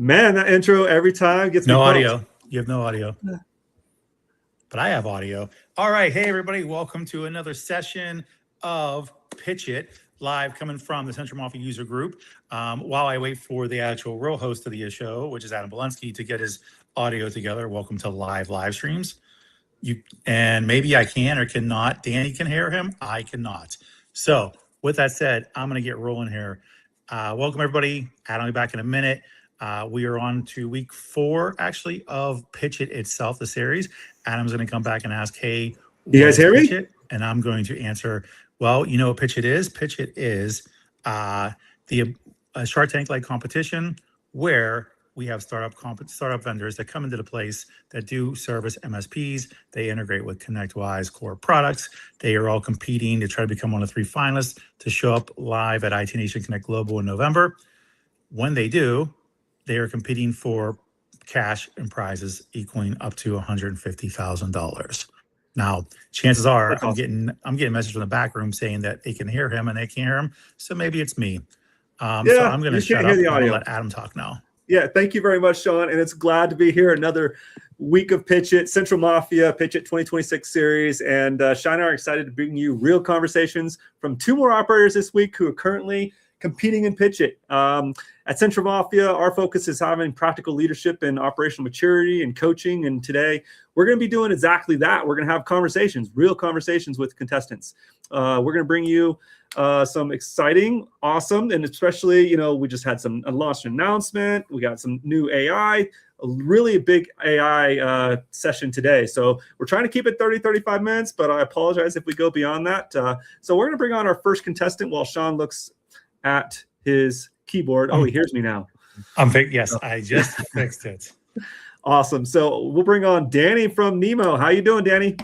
Man, that intro every time gets me no pumped. audio. You have no audio. But I have audio. All right. Hey, everybody. Welcome to another session of PitchIT live coming from the Central Mafia user group. While I wait for the actual real host of the show, which is Adam Bielanski, to get his audio together, welcome to live streams. And maybe I can or cannot. Danny can hear him. I cannot. So with that said, I'm going to get rolling here. Welcome, everybody. Adam will be back in a minute. We are on to week 4, actually, of PitchIT itself, the series. Adam's going to come back and ask, hey, you guys hear me? PitchIT? And I'm going to answer, well, you know what PitchIT is? PitchIT is the Shark Tank-like competition where we have startup vendors that come into the place that do service MSPs. They integrate with ConnectWise core products. They are all competing to try to become one of 3 finalists to show up live at IT Nation Connect Global in November. When they do, they are competing for cash and prizes equaling up to $150,000. Now, chances are I'm getting a message from the back room saying that they can hear him and they can't hear him. So maybe it's me. So I'm going to shut up and I'll let Adam talk now. Yeah, thank you very much, Sean. And it's glad to be here. Another week of PitchIT, Central Mafia, PitchIT 2026 series. And Sean and I are excited to bring you real conversations from 2 more operators this week who are currently competing in PitchIT. At Central Mafia, our focus is having practical leadership and operational maturity and coaching. And today, we're going to be doing exactly that. We're going to have conversations, real conversations with contestants. We're going to bring you some exciting, awesome, and especially, we just had some launched announcement. We got some new AI, a really big AI session today. So we're trying to keep it 30, 35 minutes, but I apologize if we go beyond that. So we're going to bring on our first contestant while Sean looks at his keyboard. Oh, he hears me now. Yes, I just fixed it. Awesome. So we'll bring on Danny from Nimo. How you doing, Danny?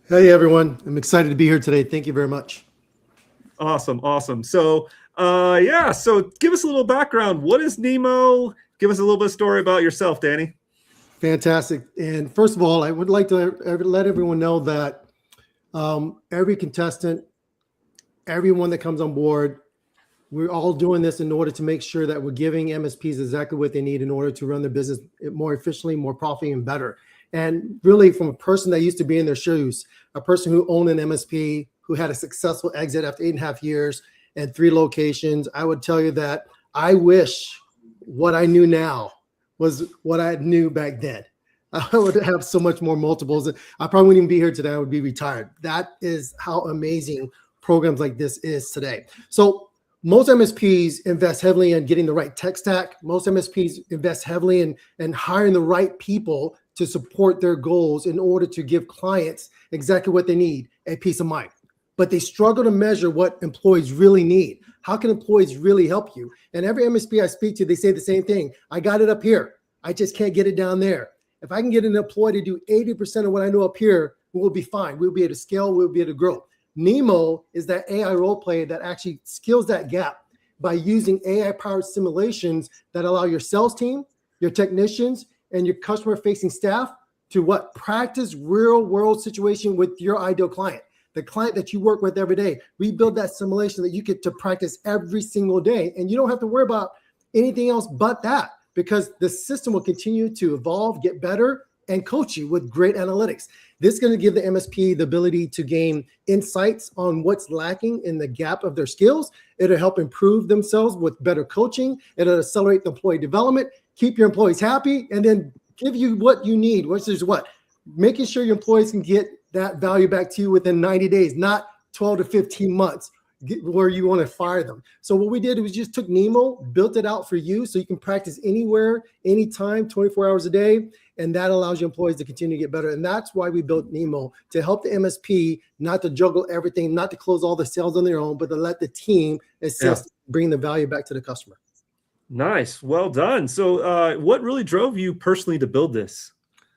Hey, everyone. I'm excited to be here today. Thank you very much. Awesome. So, so give us a little background. What is Nimo? Give us a little bit of story about yourself, Danny. Fantastic. And first of all, I would like to let everyone know that every contestant, everyone that comes on board, we're all doing this in order to make sure that we're giving MSPs exactly what they need in order to run their business more efficiently, more profitably, and better. And really, from a person that used to be in their shoes, a person who owned an MSP, who had a successful exit after 8.5 years and 3 locations, I would tell you that I wish what I knew now was what I knew back then. I would have so much more multiples. I probably wouldn't even be here today. I would be retired. That is how amazing programs like this is today. So most MSPs invest heavily in getting the right tech stack. Most MSPs invest heavily in hiring the right people to support their goals in order to give clients exactly what they need, a peace of mind. But they struggle to measure what employees really need. How can employees really help you? And every MSP I speak to, they say the same thing. I got it up here. I just can't get it down there. If I can get an employee to do 80% of what I know up here, we'll be fine. We'll be able to scale. We'll be able to grow. Nimo is that AI role play that actually skills that gap by using AI-powered simulations that allow your sales team, your technicians, and your customer-facing staff to practice real-world situation with your ideal client, the client that you work with every day. We build that simulation that you get to practice every single day, and you don't have to worry about anything else but that, because the system will continue to evolve, get better, and coach you with great analytics. This is going to give the MSP the ability to gain insights on what's lacking in the gap of their skills. It'll help improve themselves with better coaching. It'll accelerate the employee development, keep your employees happy, and then give you what you need, which is making sure your employees can get that value back to you within 90 days, not 12 to 15 months. where you want to fire them. So what we did was just took Nimo, built it out for you so you can practice anywhere, anytime, 24 hours a day. And that allows your employees to continue to get better. And that's why we built Nimo, to help the MSP not to juggle everything, not to close all the sales on their own, but to let the team assist, bring the value back to the customer. Nice. Well done. So what really drove you personally to build this?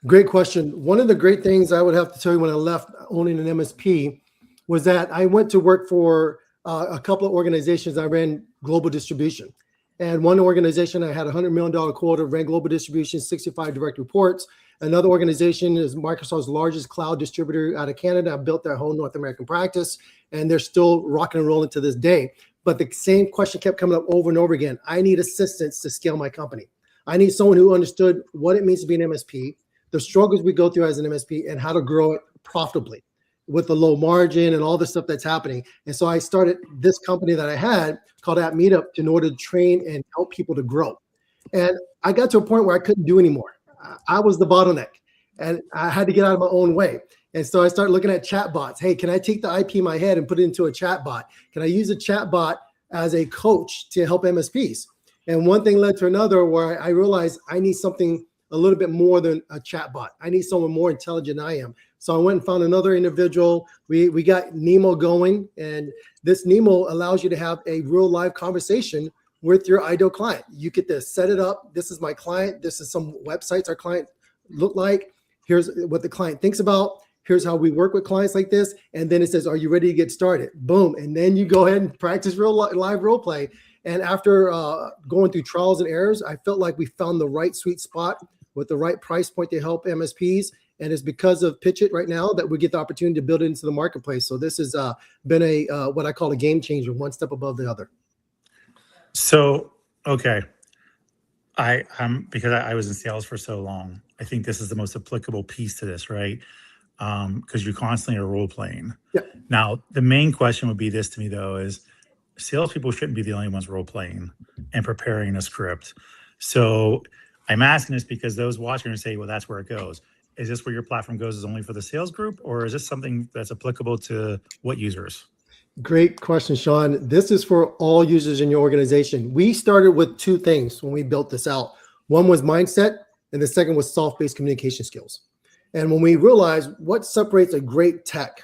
Great question. One of the great things I would have to tell you when I left owning an MSP was that I went to work for a couple of organizations. I ran global distribution. And one organization, I had a $100 million quota, ran global distribution, 65 direct reports. Another organization is Microsoft's largest cloud distributor out of Canada. I built their whole North American practice, and they're still rocking and rolling to this day. But the same question kept coming up over and over again. I need assistance to scale my company. I need someone who understood what it means to be an MSP, the struggles we go through as an MSP, and how to grow it profitably with the low margin and all the stuff that's happening. And so I started this company that I had called App Meetup in order to train and help people to grow. And I got to a point where I couldn't do anymore. I was the bottleneck and I had to get out of my own way. And so I started looking at chatbots. Hey, can I take the IP in my head and put it into a chatbot? Can I use a chatbot as a coach to help MSPs? And one thing led to another where I realized I need something a little bit more than a chatbot. I need someone more intelligent than I am. So I went and found another individual. We got Nimo going, and this Nimo allows you to have a real live conversation with your ideal client. You get to set it up. This is my client. This is some websites our client look like. Here's what the client thinks about. Here's how we work with clients like this. And then it says, are you ready to get started? Boom. And then you go ahead and practice real live role play. And after going through trials and errors, I felt like we found the right sweet spot with the right price point to help MSPs. And it's because of PitchIT right now that we get the opportunity to build it into the marketplace. So this has been a what I call a game changer, one step above the other. So, okay. Because I was in sales for so long, I think this is the most applicable piece to this, right? Because you constantly are role playing. Yeah. Now, the main question would be this to me, though, is salespeople shouldn't be the only ones role playing and preparing a script. So I'm asking this because those watching say, well, that's where it goes. Is this where your platform goes is only for the sales group, or is this something that's applicable to what users? Great question, Sean. This is for all users in your organization. We started with two things when we built this out. One was mindset, and the second was soft-based communication skills. And when we realized what separates a great tech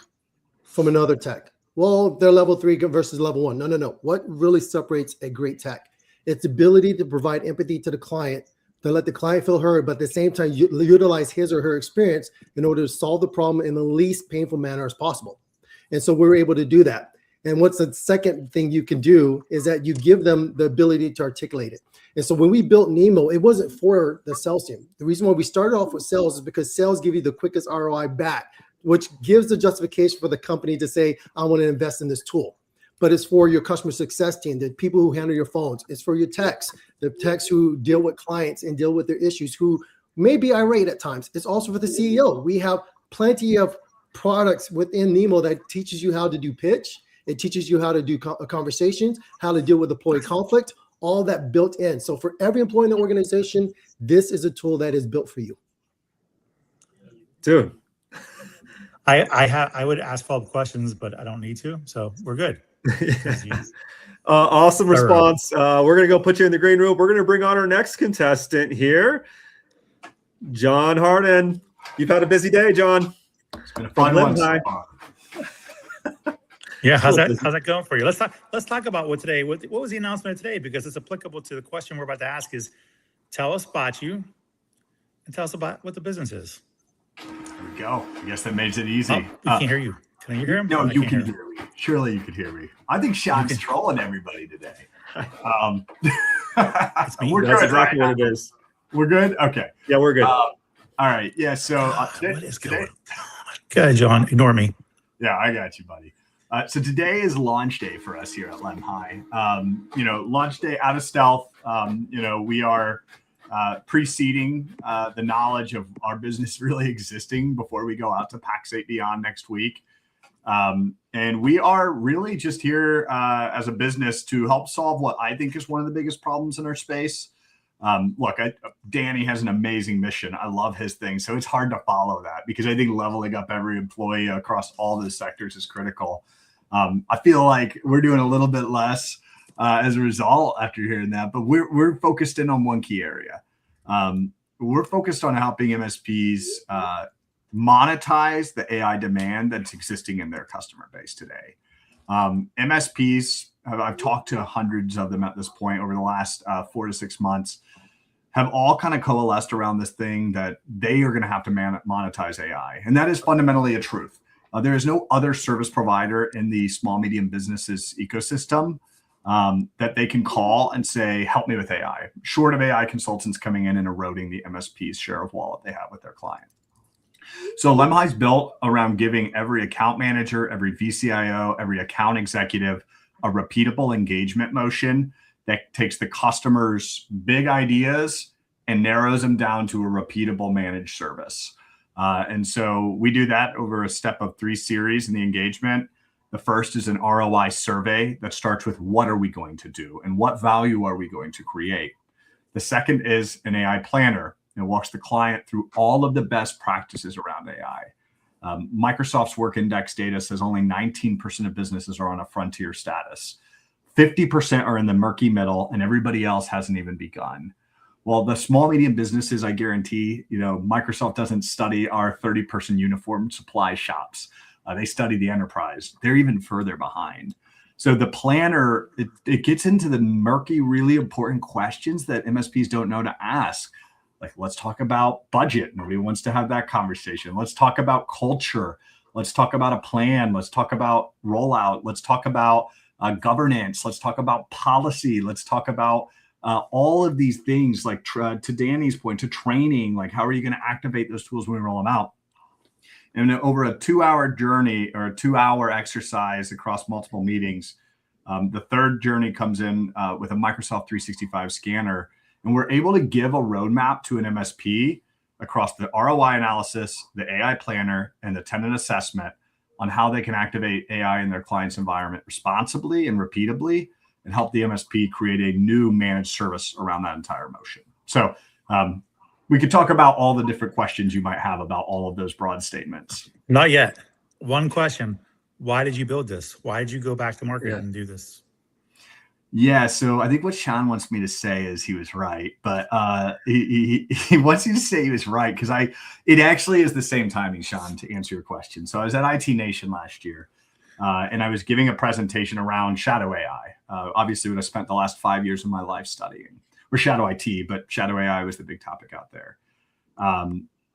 from another tech, well, they're level 3 versus level 1. No. What really separates a great tech? It's ability to provide empathy to the client, to let the client feel heard, but at the same time, utilize his or her experience in order to solve the problem in the least painful manner as possible. And so we're able to do that. And what's the second thing you can do is that you give them the ability to articulate it. And so when we built Nimo, it wasn't for the sales team. The reason why we started off with sales is because sales give you the quickest ROI back, which gives the justification for the company to say, I want to invest in this tool. But it's for your customer success team, the people who handle your phones. It's for your techs, the techs who deal with clients and deal with their issues, who may be irate at times. It's also for the CEO. We have plenty of products within Nimo that teaches you how to do pitch. It teaches you how to do conversations, how to deal with employee conflict, all that built in. So for every employee in the organization, this is a tool that is built for you. Dude. I would ask follow-up questions, but I don't need to. So we're good. Awesome response. We're going to go put you in the green room. We're going to bring on our next contestant here, John Harden. You've had a busy day, John. It's been a fun one. Yeah, how's that going for you? Let's talk about what was the announcement today, because it's applicable to the question we're about to ask. Is tell us about you and tell us about what the business is. There we go. I guess that makes it easy. Oh, we can't hear you. Can you hear him? No, you can hear me. Surely you could hear me. I think Sean's trolling everybody today. That's exactly what it is. We're good? Okay. Yeah, we're good. All right. Yeah, so what is going on? Okay, John, ignore me. Yeah, I got you, buddy. So today is launch day for us here at Lemhi. Launch day out of stealth. We are preceding the knowledge of our business really existing before we go out to PAX 8 Beyond next week. And we are really just here as a business to help solve what I think is one of the biggest problems in our space. Danny has an amazing mission. I love his thing. So it's hard to follow that because I think leveling up every employee across all the sectors is critical. I feel like we're doing a little bit less as a result after hearing that, but we're focused in on one key area. We're focused on helping MSPs monetize the AI demand that's existing in their customer base today. MSPs, I've talked to hundreds of them at this point over the last 4 to 6 months, have all kind of coalesced around this thing that they are going to have to monetize AI. And that is fundamentally a truth. There is no other service provider in the small, medium businesses ecosystem that they can call and say, help me with AI, short of AI consultants coming in and eroding the MSP's share of wallet they have with their client. So Lemhi is built around giving every account manager, every VCIO, every account executive a repeatable engagement motion that takes the customer's big ideas and narrows them down to a repeatable managed service. And so we do that over a step of 3 series in the engagement. The first is an ROI survey that starts with what are we going to do and what value are we going to create. The second is an AI planner and walks the client through all of the best practices around AI. Microsoft's Work Index data says only 19% of businesses are on a frontier status. 50% are in the murky middle, and everybody else hasn't even begun. Well, the small, medium businesses, I guarantee, Microsoft doesn't study our 30-person uniform supply shops. They study the enterprise. They're even further behind. So the planner, it gets into the murky, really important questions that MSPs don't know to ask. Like, let's talk about budget. Nobody wants to have that conversation. Let's talk about culture. Let's talk about a plan. Let's talk about rollout. Let's talk about governance. Let's talk about policy. Let's talk about all of these things, like to Danny's point, to training, like how are you going to activate those tools when we roll them out? And over a 2-hour journey or a 2-hour exercise across multiple meetings, the third journey comes in with a Microsoft 365 scanner. And we're able to give a roadmap to an MSP across the ROI analysis, the AI planner, and the tenant assessment on how they can activate AI in their client's environment responsibly and repeatably and help the MSP create a new managed service around that entire motion. So we could talk about all the different questions you might have about all of those broad statements. Not yet. One question. Why did you build this? Why did you go back to market and do this? Yeah, so I think what Sean wants me to say is he was right, but he wants you to say he was right because it actually is the same timing, Sean, to answer your question. So I was at IT Nation last year, and I was giving a presentation around shadow AI. Obviously, what I spent the last 5 years of my life studying, or shadow IT, but shadow AI was the big topic out there.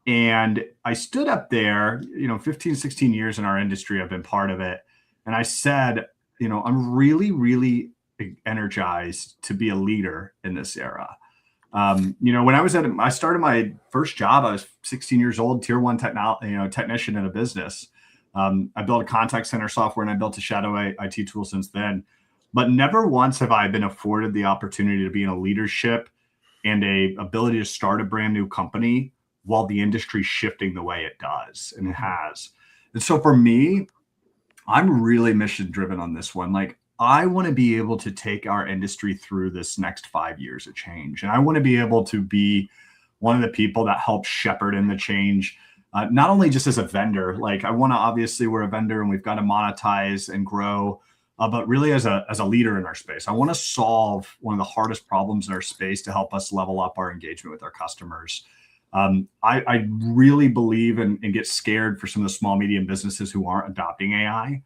And I stood up there, 15, 16 years in our industry, I've been part of it. And I said, I'm really, really energized to be a leader in this era. When I started my first job, I was 16 years old, tier 1 technician in a business. I built a contact center software and I built a shadow IT tool since then. But never once have I been afforded the opportunity to be in a leadership and a ability to start a brand new company while the industry's shifting the way it does, and it has. And so for me, I'm really mission driven on this one. Like, I want to be able to take our industry through this next 5 years of change. And I want to be able to be one of the people that helps shepherd in the change, not only just as a vendor. Like, I want to, obviously we're a vendor and we've got to monetize and grow, but really as a leader in our space. I want to solve one of the hardest problems in our space to help us level up our engagement with our customers. I really believe and get scared for some of the small, medium businesses who aren't adopting AI.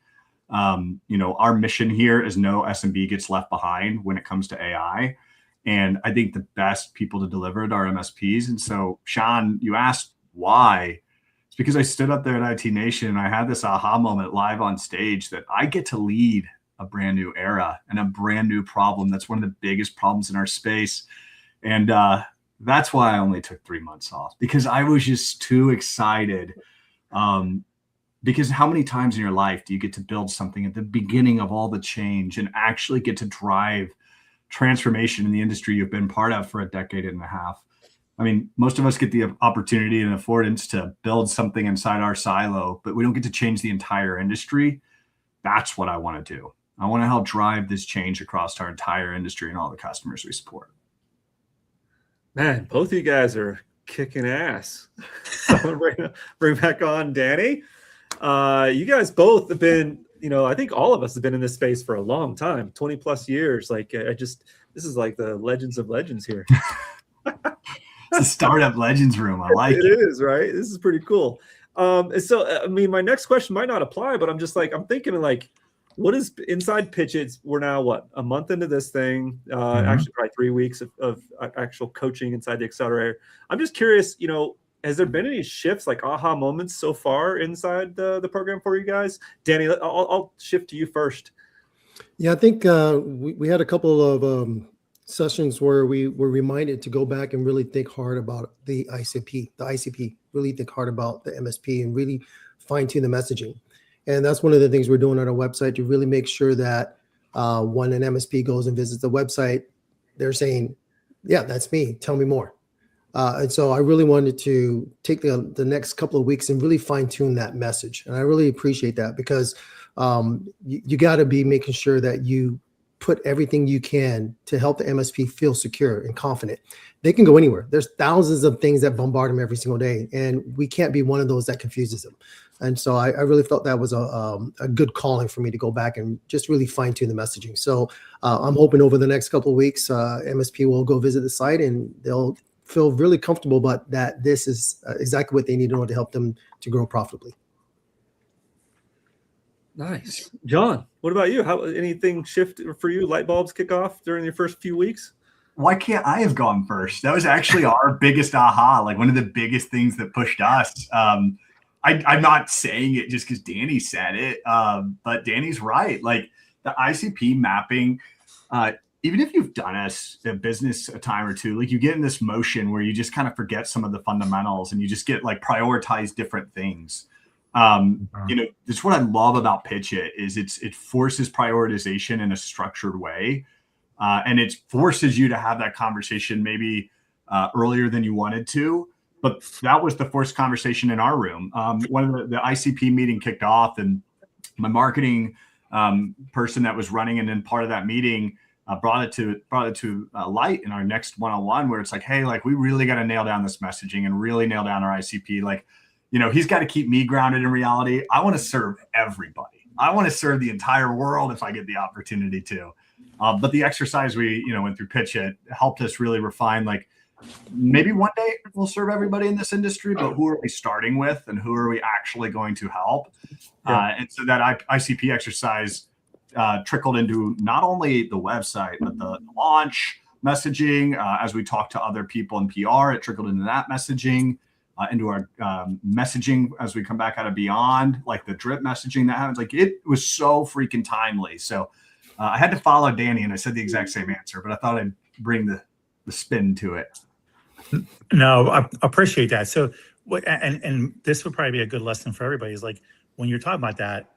Our mission here is no SMB gets left behind when it comes to AI. And I think the best people to deliver it are MSPs. And so, Sean, you asked why. It's because I stood up there at IT Nation and I had this aha moment live on stage that I get to lead a brand new era and a brand new problem. That's one of the biggest problems in our space. And that's why I only took 3 months off, because I was just too excited. Because how many times in your life do you get to build something at the beginning of all the change and actually get to drive transformation in the industry you've been part of for a decade and a half? I mean, most of us get the opportunity and affordance to build something inside our silo, but we don't get to change the entire industry. That's what I want to do. I want to help drive this change across our entire industry and all the customers we support. Man, both of you guys are kicking ass. So I'm gonna bring back on Danny. You guys both have been, I think all of us have been in this space for a long time, 20 plus years. Like this is like the legends of legends here. It's a startup legends room. I like it. It is, right? This is pretty cool. And so, I mean, my next question might not apply, but I'm thinking like, what is inside PitchIT? We're now a month into this thing, actually probably 3 weeks of actual coaching inside the accelerator. I'm just curious, has there been any shifts, like aha moments so far inside the program for you guys? Danny, I'll shift to you first. Yeah, I think we had a couple of sessions where we were reminded to go back and really think hard about the ICP, really think hard about the MSP and really fine tune the messaging. And that's one of the things we're doing on our website to really make sure that when an MSP goes and visits the website, they're saying, yeah, that's me. Tell me more. And so I really wanted to take the next couple of weeks and really fine tune that message. And I really appreciate that because you got to be making sure that you put everything you can to help the MSP feel secure and confident. They can go anywhere. There's thousands of things that bombard them every single day, and we can't be one of those that confuses them. And so I really felt that was a good calling for me to go back and just really fine tune the messaging. So I'm hoping over the next couple of weeks, MSP will go visit the site and they'll feel really comfortable, but that this is exactly what they need in order to help them to grow profitably. Nice. John, what about you? How anything shift for you? Light bulbs kick off during your first few weeks? Why can't I have gone first? That was actually our biggest aha, like one of the biggest things that pushed us. I'm not saying it just because Danny said it, but Danny's right. Like the ICP mapping, even if you've done a business a time or two, like you get in this motion where you just kind of forget some of the fundamentals and you just get like prioritize different things. That's what I love about PitchIT is it forces prioritization in a structured way. And it forces you to have that conversation maybe earlier than you wanted to. But that was the first conversation in our room. When the ICP meeting kicked off and my marketing person that was running and then part of that meeting brought it to light in our next one-on-one where it's like, hey, like we really got to nail down this messaging and really nail down our ICP. Like, he's got to keep me grounded in reality. I want to serve everybody. I want to serve the entire world if I get the opportunity to. But the exercise we, went through PitchIT helped us really refine, like, maybe one day we'll serve everybody in this industry, but who are we starting with and who are we actually going to help? Yeah. And so that ICP exercise trickled into not only the website, but the launch messaging. As we talked to other people in PR, it trickled into that messaging. Into our messaging as we come back out of Beyond, like the drip messaging that happens. Like it was so freaking timely. So I had to follow Danny and I said the exact same answer, but I thought I'd bring the spin to it. No, I appreciate that. So and this would probably be a good lesson for everybody is like when you're talking about that,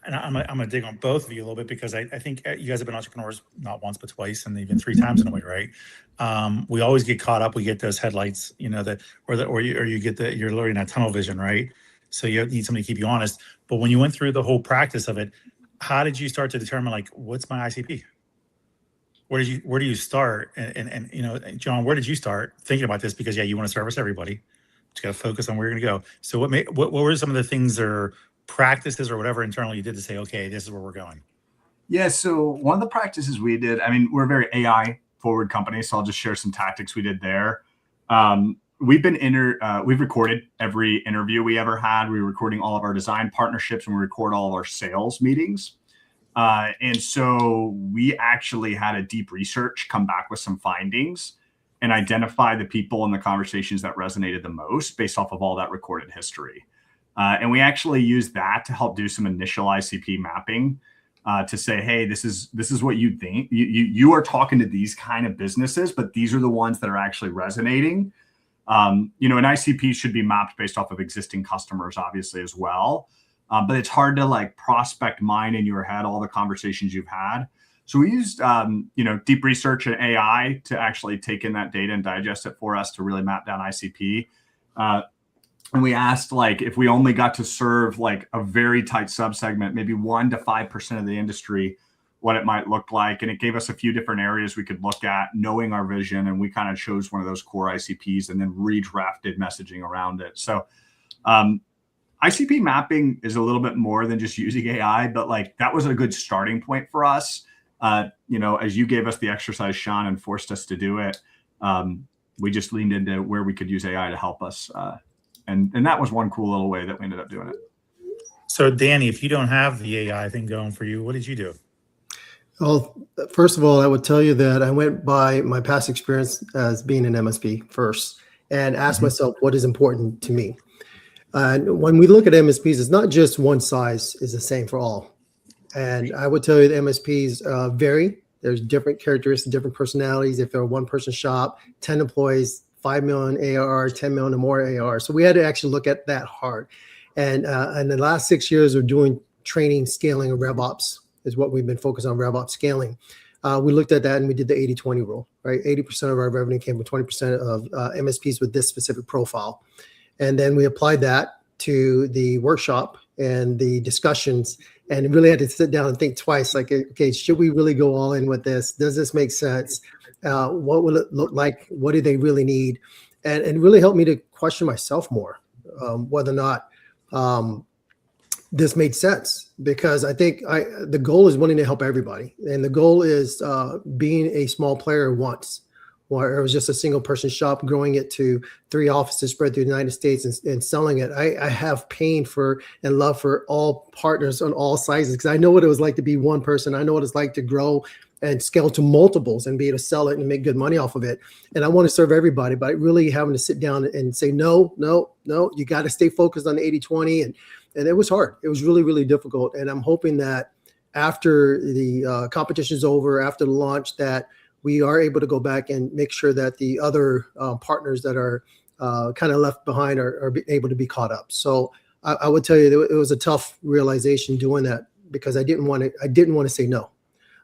and I'm gonna dig on both of you a little bit because I think you guys have been entrepreneurs not once but twice and even 3 times in a way, right? We always get caught up. We get those headlights, or you get you're literally in that tunnel vision, right? So you need somebody to keep you honest. But when you went through the whole practice of it, how did you start to determine like what's my ICP? Where do you start? And John, where did you start thinking about this? Because you want to service everybody. Just got to focus on where you're going to go. So what were some of the things or practices or whatever internally you did to say, okay, this is where we're going? Yeah. So one of the practices we did, I mean, we're a very AI forward company. So I'll just share some tactics we did there. We've recorded every interview we ever had. We're recording all of our design partnerships and we record all of our sales meetings. And so we actually had a deep research come back with some findings and identify the people and the conversations that resonated the most based off of all that recorded history. And we actually used that to help do some initial ICP mapping to say, hey, this is what you think. You are talking to these kind of businesses, but these are the ones that are actually resonating. An ICP should be mapped based off of existing customers, obviously, as well. But it's hard to like prospect mine in your head, all the conversations you've had. So we used, deep research and AI to actually take in that data and digest it for us to really map down ICP. And we asked like, if we only got to serve like a very tight subsegment, maybe 1 to 5% of the industry, what it might look like. And it gave us a few different areas we could look at knowing our vision. And we kind of chose one of those core ICPs and then redrafted messaging around it. So, ICP mapping is a little bit more than just using AI, but like that was a good starting point for us. As you gave us the exercise, Sean, and forced us to do it, we just leaned into where we could use AI to help us. And that was one cool little way that we ended up doing it. So Danny, if you don't have the AI thing going for you, what did you do? Well, first of all, I would tell you that I went by my past experience as being an MSP first and asked myself what is important to me. And when we look at MSPs, it's not just one size is the same for all. And I would tell you that MSPs vary. There's different characteristics, different personalities. If they're a one-person shop, 10 employees, 5 million ARR, 10 million or more ARR. So we had to actually look at that hard. And in the last 6 years of doing training, scaling, and RevOps is what we've been focused on, RevOps scaling. We looked at that and we did the 80-20 rule, right? 80% of our revenue came from 20% of MSPs with this specific profile. And then we applied that to the workshop and the discussions and really had to sit down and think twice, like, okay, should we really go all in with this? Does this make sense? What will it look like? What do they really need? And it really helped me to question myself more, whether or not this made sense, because I think the goal is wanting to help everybody. And the goal is being a small player once, where it was just a single person shop, growing it to 3 offices spread through the United States and selling it. I have pain for and love for all partners on all sizes, because I know what it was like to be one person. I know what it's like to grow and scale to multiples and be able to sell it and make good money off of it. And I want to serve everybody, but really having to sit down and say, no, you got to stay focused on the 80-20. And it was hard. It was really, really difficult. And I'm hoping that after the competition is over, after the launch, that we are able to go back and make sure that the other partners that are kind of left behind are able to be caught up. So I would tell you that it was a tough realization doing that, because I didn't want to say no.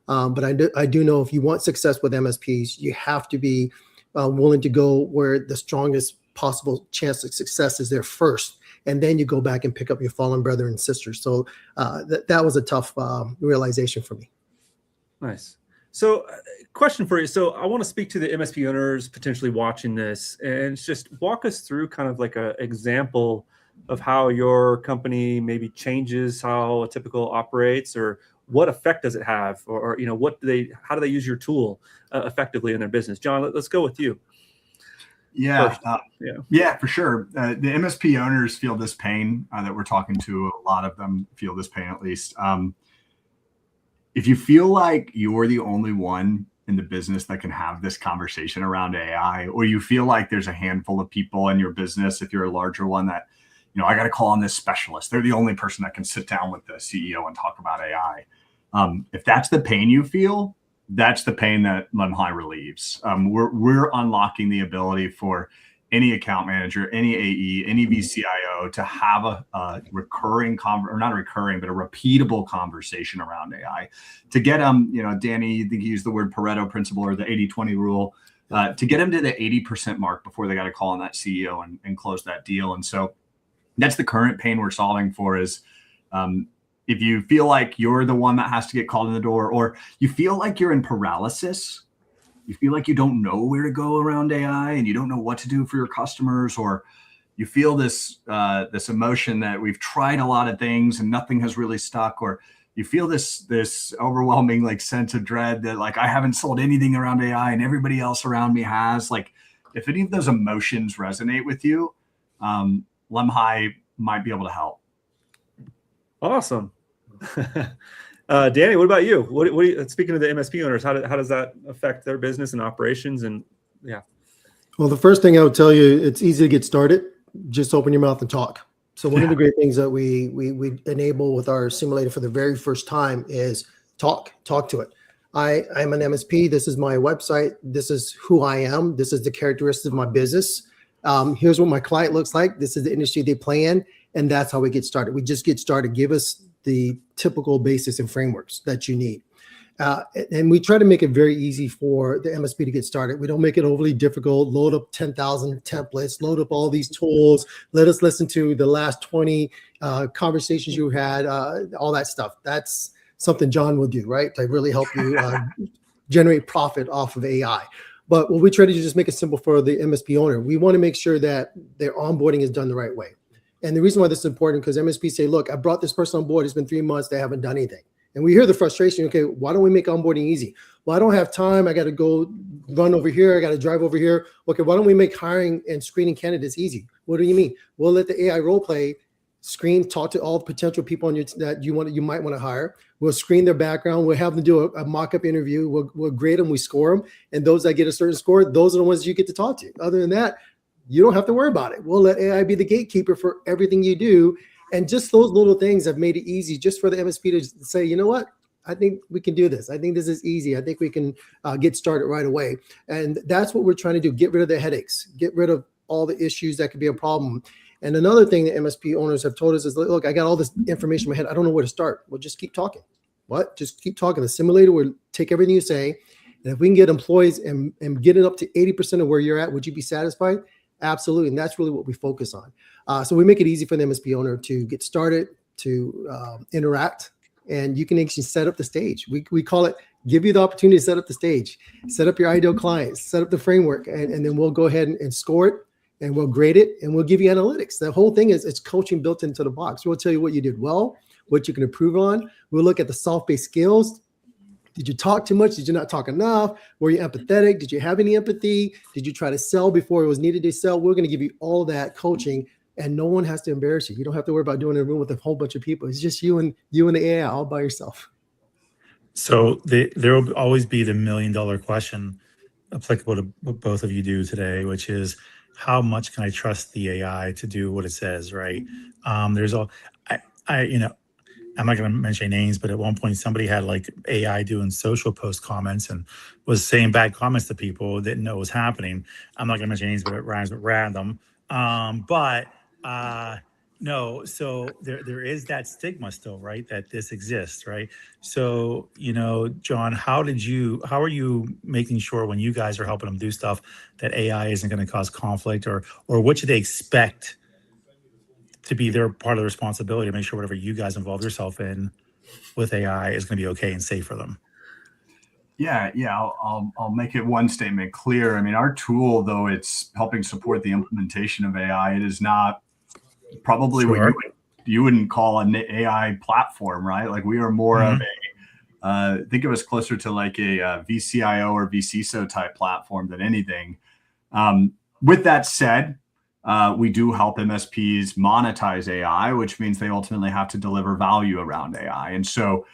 But I do know if you want success with MSPs, you have to be willing to go where the strongest possible chance of success is there first. And then you go back and pick up your fallen brother and sisters. So that was a tough realization for me. Nice. So question for you. So I want to speak to the MSP owners potentially watching this, and just walk us through kind of like an example of how your company maybe changes how a typical operates, or what effect does it have, or how do they use your tool effectively in their business? John, let's go with you. Yeah, for sure. The MSP owners feel this pain that we're talking to. A lot of them feel this pain, at least. If you feel like you're the only one in the business that can have this conversation around AI, or you feel like there's a handful of people in your business, if you're a larger one, that, I got to call on this specialist. They're the only person that can sit down with the CEO and talk about AI. If that's the pain you feel, that's the pain that Lemhi relieves. We're unlocking the ability for any account manager, any AE, any VCIO to have a recurring or not a recurring, but a repeatable conversation around AI. To get them, Danny, I think he used the word Pareto principle or the 80-20 rule, to get them to the 80% mark before they got to call on that CEO and close that deal. And so that's the current pain we're solving for is, if you feel like you're the one that has to get called in the door, or you feel like you're in paralysis, you feel like you don't know where to go around AI and you don't know what to do for your customers, or you feel this emotion that we've tried a lot of things and nothing has really stuck, or you feel this overwhelming like sense of dread that like I haven't sold anything around AI and everybody else around me has. Like, if any of those emotions resonate with you, Lemhi might be able to help. Awesome. Danny, what about you? What do you, speaking of the MSP owners, how does that affect their business and operations? And Well, the first thing I would tell you, it's easy to get started. Just open your mouth and talk. So one of the great things that we enable with our simulator for the very first time is talk to it. I'm an MSP. This is my website. This is who I am. This is the characteristics of my business. Here's what my client looks like. This is the industry they play in. And that's how we get started. We just get started. Give us the typical basics and frameworks that you need. And we try to make it very easy for the MSP to get started. We don't make it overly difficult. Load up 10,000 templates, load up all these tools. Let us listen to the last 20 conversations you had, all that stuff. That's something John will do, right? To really help you generate profit off of AI. But what we try to do is just make it simple for the MSP owner. We want to make sure that their onboarding is done the right way. And the reason why this is important, because MSPs say, look, I brought this person on board. It's been 3 months. They haven't done anything. And we hear the frustration. Okay, why don't we make onboarding easy? Well, I don't have time. I got to go run over here. I got to drive over here. Okay, why don't we make hiring and screening candidates easy? What do you mean? We'll let the AI role play screen, talk to all the potential people on that you might want to hire. We'll screen their background. We'll have them do a mock-up interview. We'll grade them. We score them. And those that get a certain score, those are the ones you get to talk to. Other than that, you don't have to worry about it. We'll let AI be the gatekeeper for everything you do. And just those little things have made it easy just for the MSP to say, you know what? I think we can do this. I think this is easy. I think we can get started right away. And that's what we're trying to do. Get rid of the headaches. Get rid of all the issues that could be a problem. And another thing that MSP owners have told us is, look, I got all this information in my head. I don't know where to start. Well, just keep talking. What? Just keep talking. The simulator will take everything you say. And if we can get employees and get it up to 80% of where you're at, would you be satisfied? Absolutely. And that's really what we focus on. So we make it easy for the MSP owner to get started, to interact, and you can actually set up the stage. We call it, give you the opportunity to set up the stage, set up your ideal clients, set up the framework, and then we'll go ahead and score it, and we'll grade it, and we'll give you analytics. The whole thing is, it's coaching built into the box. We'll tell you what you did well, what you can improve on. We'll look at the soft-based skills. Did you talk too much? Did you not talk enough? Were you empathetic? Did you have any empathy? Did you try to sell before it was needed to sell? We're going to give you all that coaching, and no one has to embarrass you. You don't have to worry about doing it in a room with a whole bunch of people. It's just you and the AI all by yourself. So there will always be the $1 million question applicable to what both of you do today, which is, how much can I trust the AI to do what it says, right? There's all, I'm not going to mention names, but at one point somebody had like AI doing social post comments and was saying bad comments to people, didn't know what was happening. I'm not going to mention names, but it rhymes with random. No, so there is that stigma still, right? That this exists, right? So, John, how are you making sure when you guys are helping them do stuff that AI isn't going to cause conflict, or what should they expect to be their part of the responsibility to make sure whatever you guys involve yourself in with AI is going to be okay and safe for them? Yeah. I'll make it one statement clear. I mean, our tool, though it's helping support the implementation of AI, it is not probably what you wouldn't call an AI platform, right? Like, we are more of a, think of us closer to like a VCIO or VCISO type platform than anything. With that said, we do help MSPs monetize AI, which means they ultimately have to deliver value around AI. And so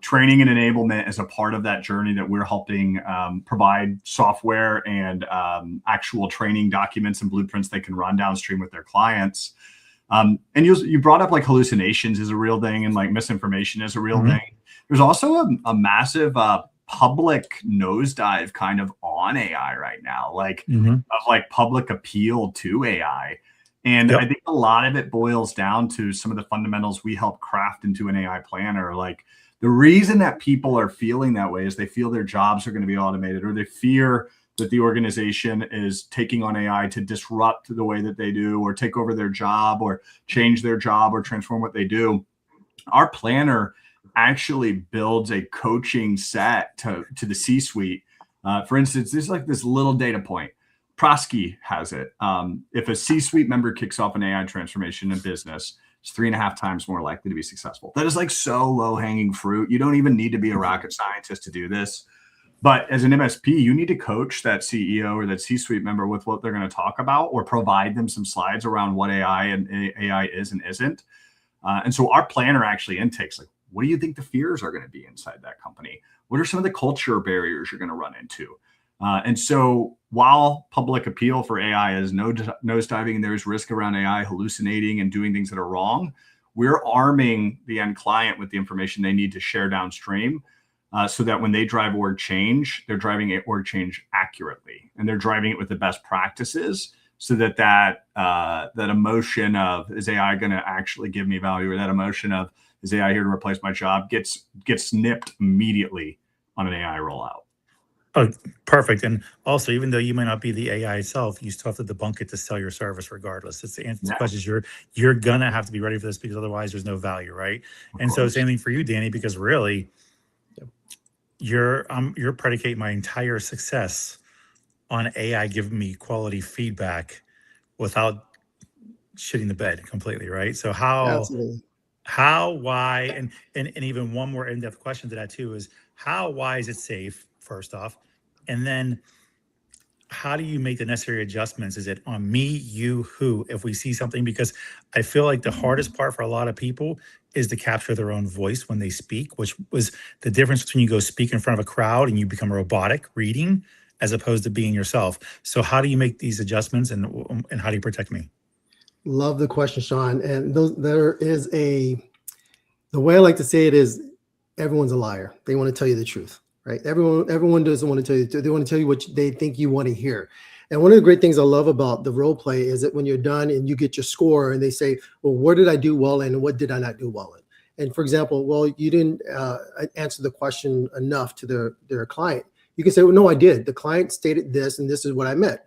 training and enablement is a part of that journey that we're helping provide software and actual training documents and blueprints they can run downstream with their clients. And you brought up like hallucinations is a real thing, and like misinformation is a real thing. There's also a massive public nosedive kind of on AI right now, like of like public appeal to AI. And I think a lot of it boils down to some of the fundamentals we help craft into an AI planner. Like, the reason that people are feeling that way is they feel their jobs are going to be automated, or they fear that the organization is taking on AI to disrupt the way that they do, or take over their job, or change their job, or transform what they do. Our planner actually builds a coaching set to the C-suite. For instance, there's like this little data point. Prosky has it. If a C-suite member kicks off an AI transformation in business, it's 3.5 times more likely to be successful. That is like so low-hanging fruit. You don't even need to be a rocket scientist to do this. But as an MSP, you need to coach that CEO or that C-suite member with what they're going to talk about, or provide them some slides around what AI is and isn't. And so our planner actually intakes, like, what do you think the fears are going to be inside that company? What are some of the culture barriers you're going to run into? And so while public appeal for AI is nosediving, and there's risk around AI hallucinating and doing things that are wrong, we're arming the end client with the information they need to share downstream, so that when they drive org change, they're driving org change accurately, and they're driving it with the best practices, so that emotion of, is AI going to actually give me value, or that emotion of, is AI here to replace my job, gets nipped immediately on an AI rollout. Oh, perfect. And also, even though you might not be the AI itself, you still have to debunk it to sell your service regardless. It's the answer to questions. You're going to have to be ready for this, because otherwise there's no value, right? And so same thing for you, Danny, because really you're predicating my entire success on AI giving me quality feedback without shitting the bed completely, right? So Absolutely. why, and even one more in-depth question to that too is why is it safe, first off? And then how do you make the necessary adjustments? Is it on me, you, who, if we see something? Because I feel like the hardest part for a lot of people is to capture their own voice when they speak, which was the difference between you go speak in front of a crowd and you become robotic reading as opposed to being yourself. So how do you make these adjustments, and how do you protect me? Love the question, Sean. And the way I like to say it is everyone's a liar. They want to tell you the truth, right? Everyone doesn't want to tell you the truth. They want to tell you what they think you want to hear. And one of the great things I love about the role play is that when you're done and you get your score and they say, well, where did I do well in and what did I not do well in? And for example, well, you didn't answer the question enough to their client. You can say, well, no, I did. The client stated this, and this is what I meant.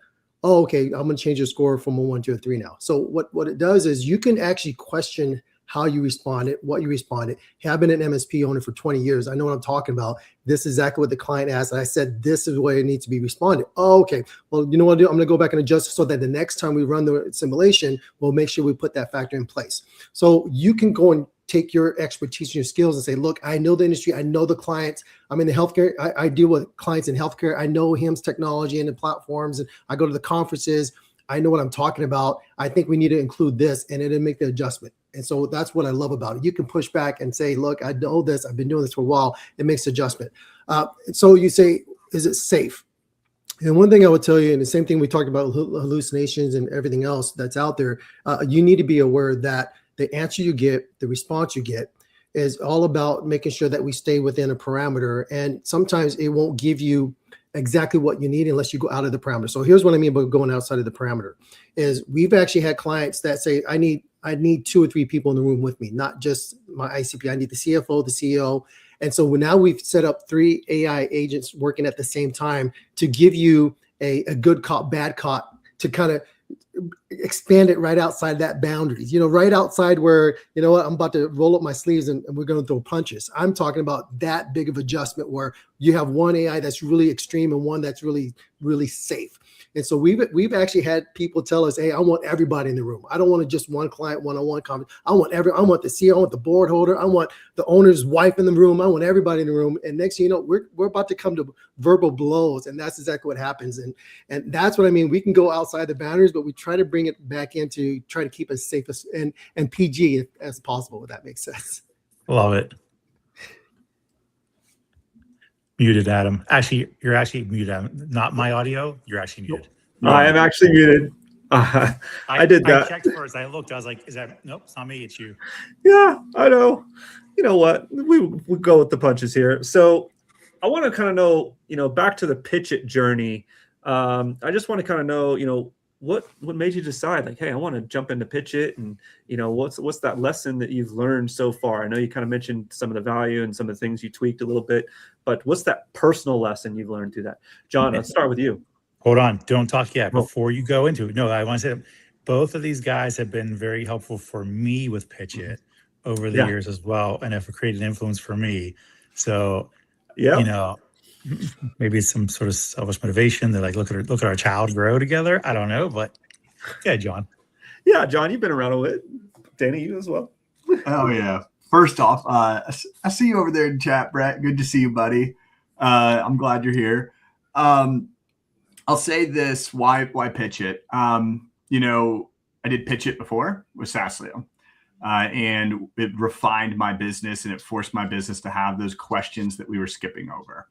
Oh, okay, I'm going to change your score from a 1 to a 3 now. So what it does is you can actually question how you responded, what you responded. Hey, I've been an MSP owner for 20 years. I know what I'm talking about. This is exactly what the client asked. And I said, this is the way it needs to be responded. Oh, okay. Well, you know what I'll do? I'm going to go back and adjust so that the next time we run the simulation, we'll make sure we put that factor in place. So you can go and take your expertise and your skills and say, look, I know the industry. I know the clients. I'm in the healthcare. I deal with clients in healthcare. I know HIMSS technology and the platforms, and I go to the conferences. I know what I'm talking about. I think we need to include this, and it'll make the adjustment. And so that's what I love about it. You can push back and say, look, I know this. I've been doing this for a while. It makes adjustment. So you say, is it safe? And one thing I would tell you, and the same thing we talked about hallucinations and everything else that's out there, you need to be aware that the answer you get, the response you get, is all about making sure that we stay within a parameter. And sometimes it won't give you exactly what you need unless you go out of the parameter. So here's what I mean by going outside of the parameter is we've actually had clients that say, I need 2 or 3 people in the room with me, not just my ICP. I need the CFO, the CEO. And so now we've set up 3 AI agents working at the same time to give you a good cop, bad cop, to kind of expand it right outside that boundaries, right outside where, you know what, I'm about to roll up my sleeves and we're going to throw punches. I'm talking about that big of adjustment where you have one AI that's really extreme and one that's really, really safe. And so we've actually had people tell us, hey, I want everybody in the room. I don't want just one client one-on-one comment. I want the CEO, I want the board holder, I want the owner's wife in the room, I want everybody in the room. And next thing you know, we're about to come to verbal blows, and that's exactly what happens. And that's what I mean. We can go outside the boundaries, but we try to bring it back into try to keep as safe and PG as possible, if that makes sense. Love it. Muted, Adam. Actually, you're actually muted, Adam. Not my audio. You're actually muted. Nope. I am actually muted. I did that. I checked first. I looked. I was like, "Is that nope? It's not me. It's you." Yeah, I know. You know what? We go with the punches here. So I want to kind of know, back to the PitchIT journey. I just want to kind of know, what made you decide, like, hey, I want to jump into PitchIT, and what's that lesson that you've learned so far? I know you kind of mentioned some of the value and some of the things you tweaked a little bit, but what's that personal lesson you've learned through that? John, let's start with you. Hold on, don't talk yet before you go into it. No, I want to say both of these guys have been very helpful for me with PitchIT over the years as well, and have created influence for me. So, maybe it's some sort of selfish motivation. They're like, look at our child grow together. I don't know, but yeah, John. Yeah, John, you've been around a bit. Danny, you as well. Oh yeah. First off, I see you over there in chat, Brett. Good to see you, buddy. I'm glad you're here. I'll say this: why PitchIT? I did PitchIT before with Saslio, and it refined my business and it forced my business to have those questions that we were skipping over.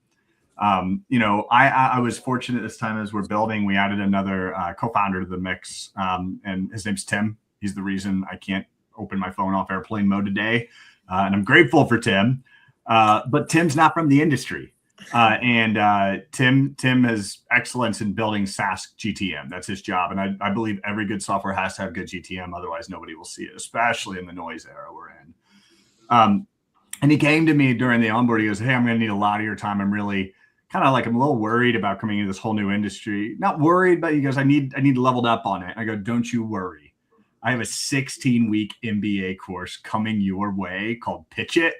I was fortunate this time as we're building, we added another co-founder to the mix, and his name's Tim. He's the reason I can't open my phone off airplane mode today. And I'm grateful for Tim, but Tim's not from the industry. And Tim has excellence in building SaaS GTM. That's his job. And I believe every good software has to have good GTM. Otherwise, nobody will see it, especially in the noise era we're in. And he came to me during the onboarding. He goes, hey, I'm going to need a lot of your time. I'm really I'm a little worried about coming into this whole new industry. Not worried, but he goes, I need leveled up on it. I go, don't you worry. I have a 16-week MBA course coming your way called PitchIT,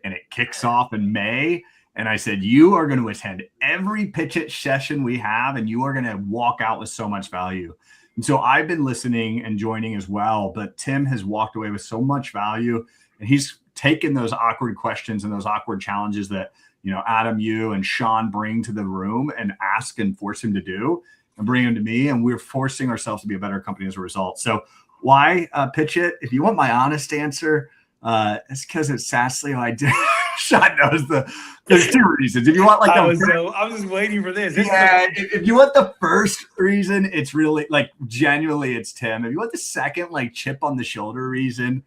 and it kicks off in May. And I said, you are going to attend every PitchIT session we have, and you are going to walk out with so much value. And so I've been listening and joining as well, but Tim has walked away with so much value, and he's taken those awkward questions and those awkward challenges that, you know, Adam, you and Sean bring to the room and ask and force him to do, and bring them to me. And we're forcing ourselves to be a better company as a result. So why PitchIT? If you want my honest answer, it's because it's Saslio. I did. Sean knows there's two reasons. If you want like I was just waiting for this. If you want the first reason, it's really like genuinely it's Tim. If you want the second like chip on the shoulder reason,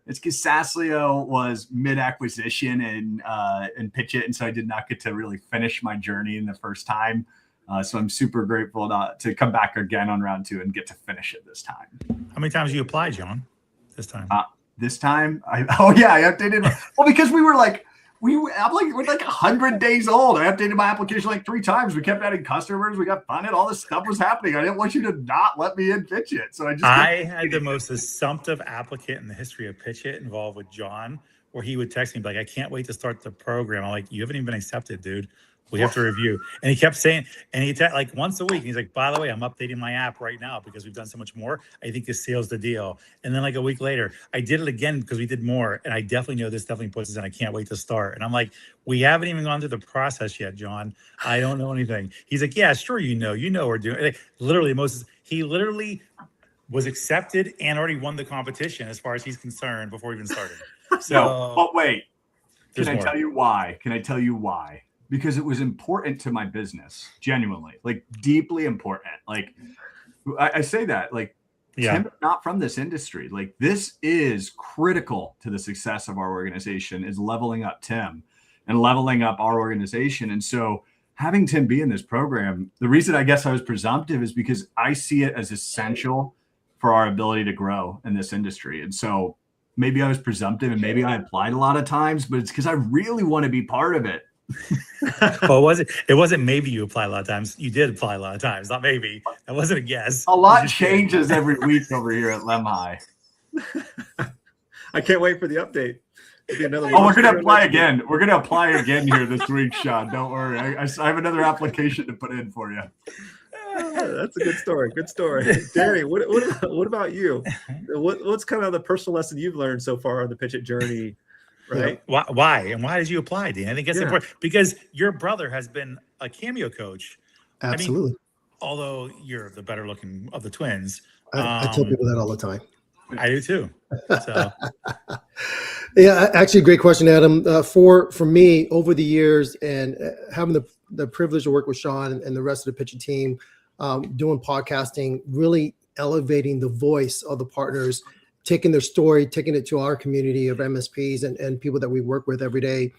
it's because Saslio was mid-acquisition and PitchIT, and so I did not get to really finish my journey in the first time. So I'm super grateful to come back again on round 2 and get to finish it this time. How many times you applied, John? This time? This time, I updated. Well, because we're like 100 days old. I updated my application like 3 times. We kept adding customers. We got funded. All this stuff was happening. I didn't want you to not let me in PitchIT. So I had the most assumptive applicant in the history of PitchIT involved with John, where he would text me like, "I can't wait to start the program." I'm like, "You haven't even been accepted, dude. We have to review." And he kept saying, and he like once a week, and he's like, "By the way, I'm updating my app right now because we've done so much more. I think this seals the deal." And then like a week later, I did it again because we did more. And I definitely know this definitely puts us in. I can't wait to start. And I'm like, "We haven't even gone through the process yet, John. I don't know anything." He's like, "Yeah, sure. You know we're doing like, literally he literally was accepted and already won the competition as far as he's concerned before we even started." So, no, but wait, can I tell you why? Because it was important to my business, genuinely, like deeply important. Like I say that, like, Tim is not from this industry. Like this is critical to the success of our organization, is leveling up Tim and leveling up our organization. And so having Tim be in this program, the reason I guess I was presumptive is because I see it as essential for our ability to grow in this industry. And so maybe I was presumptive and maybe I applied a lot of times, but it's because I really want to be part of it. Well, it wasn't maybe you apply a lot of times. You did apply a lot of times, not maybe. That wasn't a guess. A lot changes every week over here at Lemhi. I can't wait for the update. We're going to apply again. We're going to apply again here this week, Sean. Don't worry. I have another application to put in for you. That's a good story. Good story. Danny, what about you? What's kind of the personal lesson you've learned so far on the PitchIT journey? Right. Why? And why did you apply, Dean? I think that's important because your brother has been a cameo coach. Absolutely. I mean, although you're the better looking of the twins. I tell people that all the time. I do too. So. Yeah, actually, great question, Adam. For me, over the years and having the privilege to work with Sean and the rest of the PitchIT team, doing podcasting, really elevating the voice of the partners, taking their story, taking it to our community of MSPs and people that we work with every day.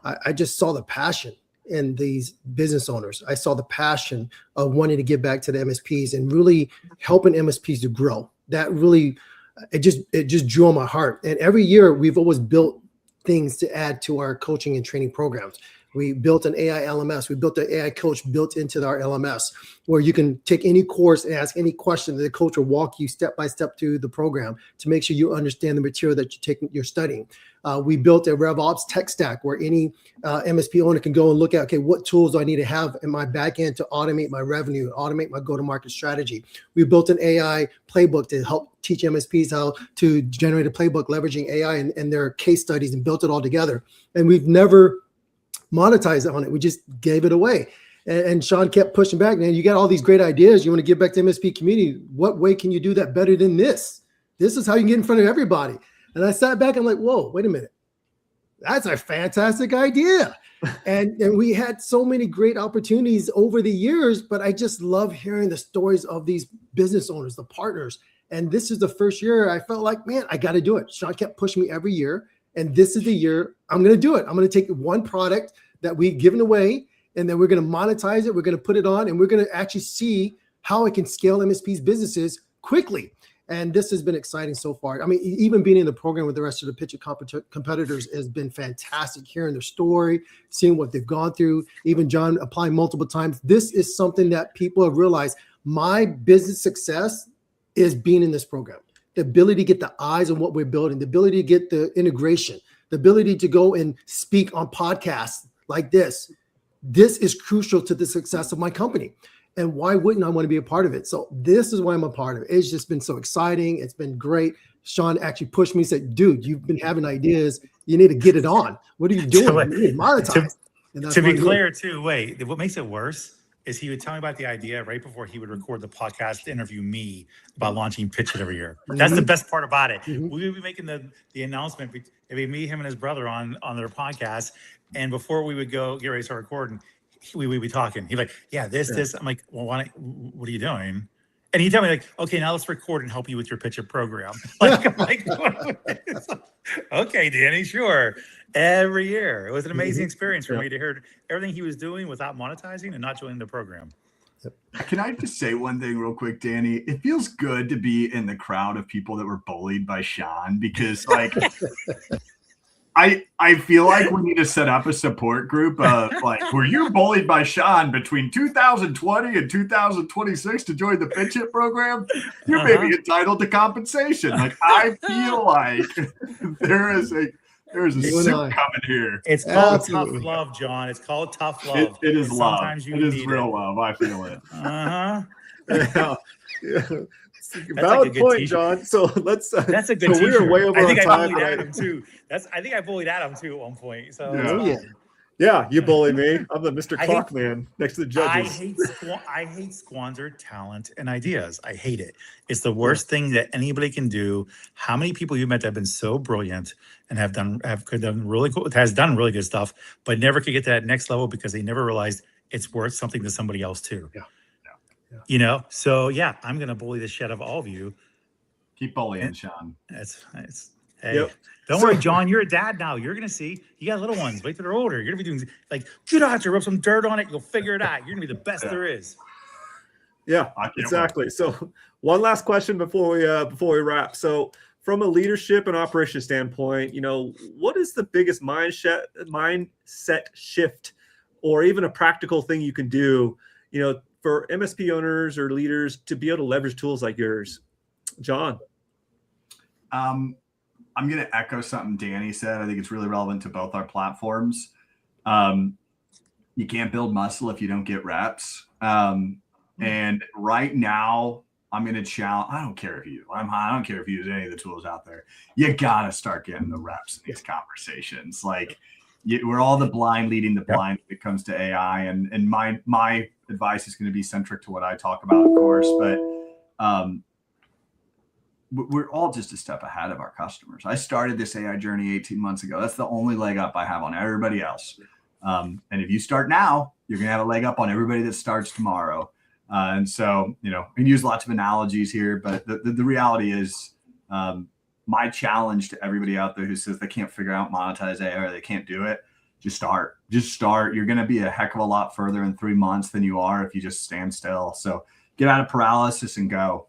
I just saw the passion in these business owners. I saw the passion of wanting to give back to the MSPs and really helping MSPs to grow. That really, it just drew on my heart. And every year we've always built things to add to our coaching and training programs. We built an AI LMS. We built an AI coach built into our LMS where you can take any course and ask any question. The coach will walk you step by step through the program to make sure you understand the material that you're studying. We built a RevOps tech stack where any MSP owner can go and look at, okay, what tools do I need to have in my back end to automate my revenue, automate my go-to-market strategy. We built an AI playbook to help teach MSPs how to generate a playbook leveraging AI and their case studies and built it all together. And we've never monetize it on it. We just gave it away. And Sean kept pushing back, man, you got all these great ideas. You want to give back to MSP community. What way can you do that better than this? This is how you can get in front of everybody. And I sat back and I'm like, whoa, wait a minute. That's a fantastic idea. And we had so many great opportunities over the years, but I just love hearing the stories of these business owners, the partners. And this is the first year I felt like, man, I got to do it. Sean kept pushing me every year. And this is the year I'm going to do it. I'm going to take one product that we've given away, and then we're going to monetize it. We're going to put it on, and we're going to actually see how it can scale MSP's businesses quickly. And this has been exciting so far. I mean, even being in the program with the rest of the PitchIT competitors has been fantastic, hearing their story, seeing what they've gone through. Even John applying multiple times. This is something that people have realized. My business success is being in this program. The ability to get the eyes on what we're building, the ability to get the integration, the ability to go and speak on podcasts like this. This is crucial to the success of my company. And why wouldn't I want to be a part of it? So this is why I'm a part of it. It's just been so exciting. It's been great. Sean actually pushed me, said, dude, you've been having ideas. You need to get it on. What are you doing? You need to monetize. And that's To be what I clear, too, wait, what makes it worse is he would tell me about the idea right before he would record the podcast to interview me about launching PitchIT every year. That's the best part about it. Mhm. We would be making the announcement. It'd be me, him, and his brother on their podcast. And before we would go get ready to start recording, we would be talking. He'd be like, yeah, this. I'm like, well, what are you doing? And he'd tell me like, okay, now let's record and help you with your PitchIT program. I'm like, okay, Danny, sure. Every year. It was an amazing experience for me to hear everything he was doing without monetizing and not joining the program. Can I just say one thing real quick, Danny? It feels good to be in the crowd of people that were bullied by Sean, because like I feel like we need to set up a support group of like, were you bullied by Sean between 2020 and 2026 to join the PitchIT program? You're maybe entitled to compensation. Like, I feel like there is a suit coming here. It's called tough love, John. It's called tough love. It is love. Sometimes you it is need real love. I feel it. Valid point, John. So let's. That's a good. So we were way over on time. I bullied Adam too. I think I bullied Adam too at one point. So yeah, you bully me. I'm the Mr. Clock man next to the judges. I hate squandered talent and ideas. I hate it. It's the worst thing that anybody can do. How many people you met that have been so brilliant and has done really good stuff, but never could get to that next level because they never realized it's worth something to somebody else too. Yeah. You know, so yeah, I'm gonna bully the shit out of all of you. Keep bullying, Sean. Hey, don't worry, John. You're a dad now. You're gonna see. You got little ones. Wait till they're older. You're gonna be doing like, get out there, rub some dirt on it. You'll figure it out. You're gonna be the best there is. Yeah, exactly. So one last question before we wrap. So from a leadership and operation standpoint, what is the biggest mindset shift, or even a practical thing you can do, for MSP owners or leaders to be able to leverage tools like yours? John? I'm going to echo something Danny said. I think it's really relevant to both our platforms. You can't build muscle if you don't get reps. And right now, I'm going to challenge. I don't care if you use any of the tools out there. You got to start getting the reps in these conversations. Like, we're all the blind leading the blind when it comes to AI. And my advice is going to be centric to what I talk about, of course. But we're all just a step ahead of our customers. I started this AI journey 18 months ago. That's the only leg up I have on everybody else. And if you start now, you're going to have a leg up on everybody that starts tomorrow. And so, we can use lots of analogies here, but the reality is, my challenge to everybody out there who says they can't figure out monetize AI or they can't do it, just start. You're going to be a heck of a lot further in 3 months than you are if you just stand still. So get out of paralysis and go.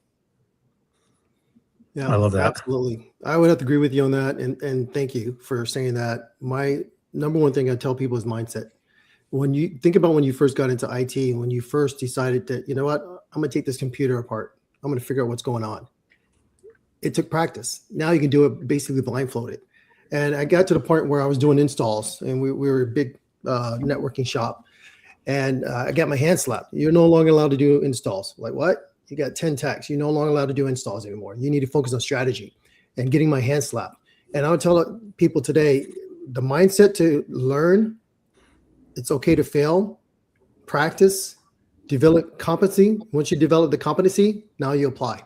Yeah, I love that. Absolutely. I would have to agree with you on that. And thank you for saying that. My number one thing I tell people is mindset. When you think about when you first got into IT, when you first decided that, you know what, I'm going to take this computer apart. I'm going to figure out what's going on. It took practice. Now you can do it basically blindfolded. And I got to the point where I was doing installs, and we were a big networking shop. And I got my hand slapped. You're no longer allowed to do installs. Like, what? You got 10 techs. You're no longer allowed to do installs anymore. You need to focus on strategy, and getting my hand slapped. And I would tell people today, the mindset to learn, it's okay to fail, practice, develop competency. Once you develop the competency, now you apply.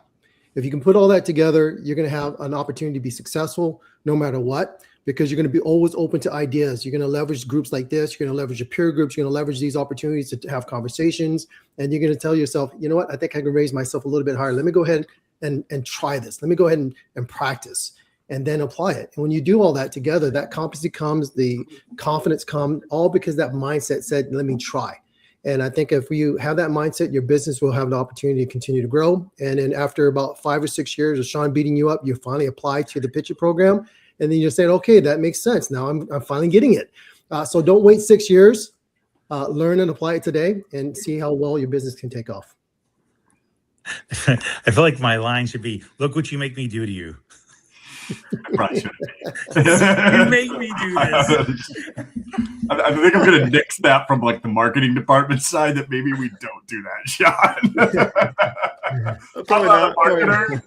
If you can put all that together, you're going to have an opportunity to be successful no matter what, because you're going to be always open to ideas. You're going to leverage groups like this. You're going to leverage your peer groups. You're going to leverage these opportunities to have conversations. And you're going to tell yourself, you know what, I think I can raise myself a little bit higher. Let me go ahead and try this. Let me go ahead and practice and then apply it. And when you do all that together, that competency comes, the confidence comes, all because that mindset said, let me try. And I think if you have that mindset, your business will have the opportunity to continue to grow. And then after about 5 or 6 years of Sean beating you up, you finally apply to the PitchIT program. And then you're saying, okay, that makes sense. Now I'm finally getting it. So don't wait 6 years. Learn and apply it today and see how well your business can take off. I feel like my line should be, look what you make me do to you. Probably shouldn't be. You make me do this. I think I'm going to nix that from like the marketing department side, that maybe we don't do that, Sean. Probably I'm not not. a marketer.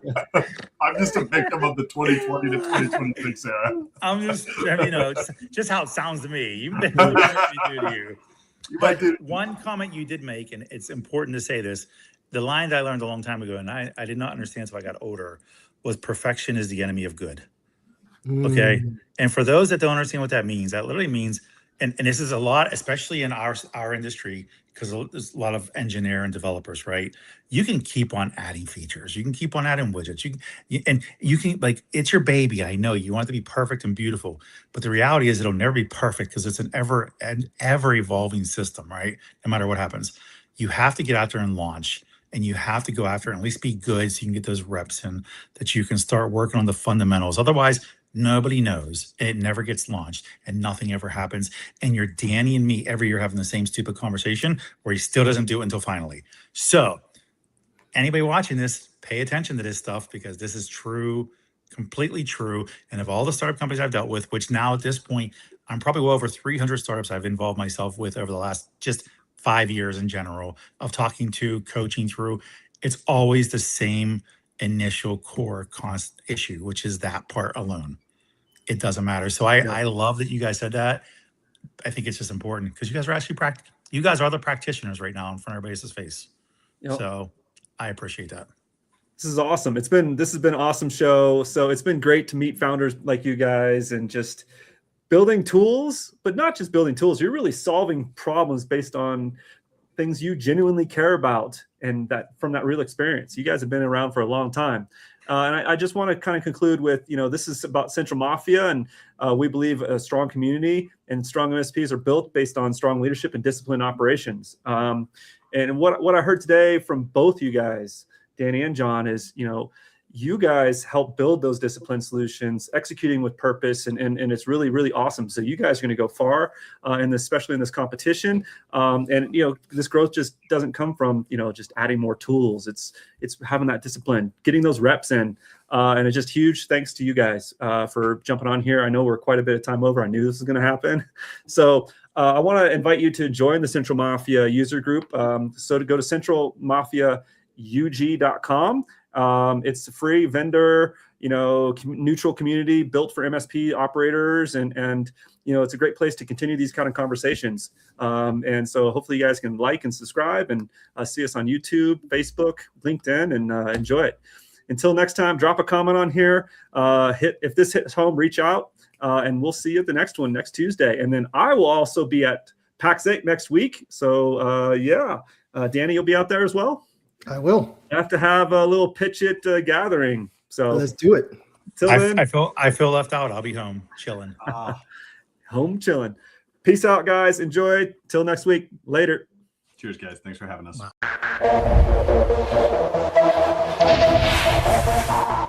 I'm just a victim of the 2020 to 2026 era. I'm just, just how it sounds to me. You make me do to you. But one comment you did make, and it's important to say this, the line that I learned a long time ago, and I did not understand until I got older, was perfection is the enemy of good. Okay. And for those that don't understand what that means, that literally means, and this is a lot, especially in our industry, because there's a lot of engineer and developers, right? You can keep on adding features. You can keep on adding widgets. You can like, it's your baby. I know you want it to be perfect and beautiful, but the reality is it'll never be perfect because it's an ever evolving system, right? No matter what happens, you have to get out there and launch, and you have to go after and at least be good so you can get those reps in, that you can start working on the fundamentals. Otherwise, nobody knows. It never gets launched and nothing ever happens. And you're Danny and me every year having the same stupid conversation where he still doesn't do it until finally. So anybody watching this, pay attention to this stuff, because this is true, completely true. And of all the startup companies I've dealt with, which now at this point, I'm probably well over 300 startups I've involved myself with over the last just 5 years in general of talking to, coaching through. It's always the same initial core cost issue, which is that part alone. It doesn't matter. So I love that you guys said that. I think it's just important because you guys are actually you guys are the practitioners right now in front of everybody's face. Yep. So I appreciate that. This is awesome. This has been an awesome show. So it's been great to meet founders like you guys and just building tools, but not just building tools. You're really solving problems based on things you genuinely care about, and that from that real experience. You guys have been around for a long time. And I just want to kind of conclude with, this is about Central Mafia, and we believe a strong community and strong MSPs are built based on strong leadership and disciplined operations. And what I heard today from both you guys, Danny and John, is, you guys help build those disciplined solutions, executing with purpose, and it's really, really awesome. So you guys are going to go far, especially in this competition. This growth just doesn't come from, just adding more tools. It's having that discipline, getting those reps in, and it's just huge thanks to you guys for jumping on here. I know we're quite a bit of time over. I knew this was going to happen. So I want to invite you to join the Central Mafia user group. So to go to centralmafiaug.com. It's a free vendor, neutral community built for MSP operators, and it's a great place to continue these kind of conversations. And so hopefully you guys can like and subscribe and see us on YouTube, Facebook, LinkedIn, and enjoy it. Until next time, drop a comment on here. If this hits home, reach out, and we'll see you at the next one next Tuesday. And then I will also be at PAX 8 next week. So Danny, you'll be out there as well. I will. I have to have a little PitchIT gathering. So let's do it. Till then, I feel left out. I'll be home chilling. Home chilling. Peace out, guys. Enjoy. Till next week. Later. Cheers, guys. Thanks for having us. Wow.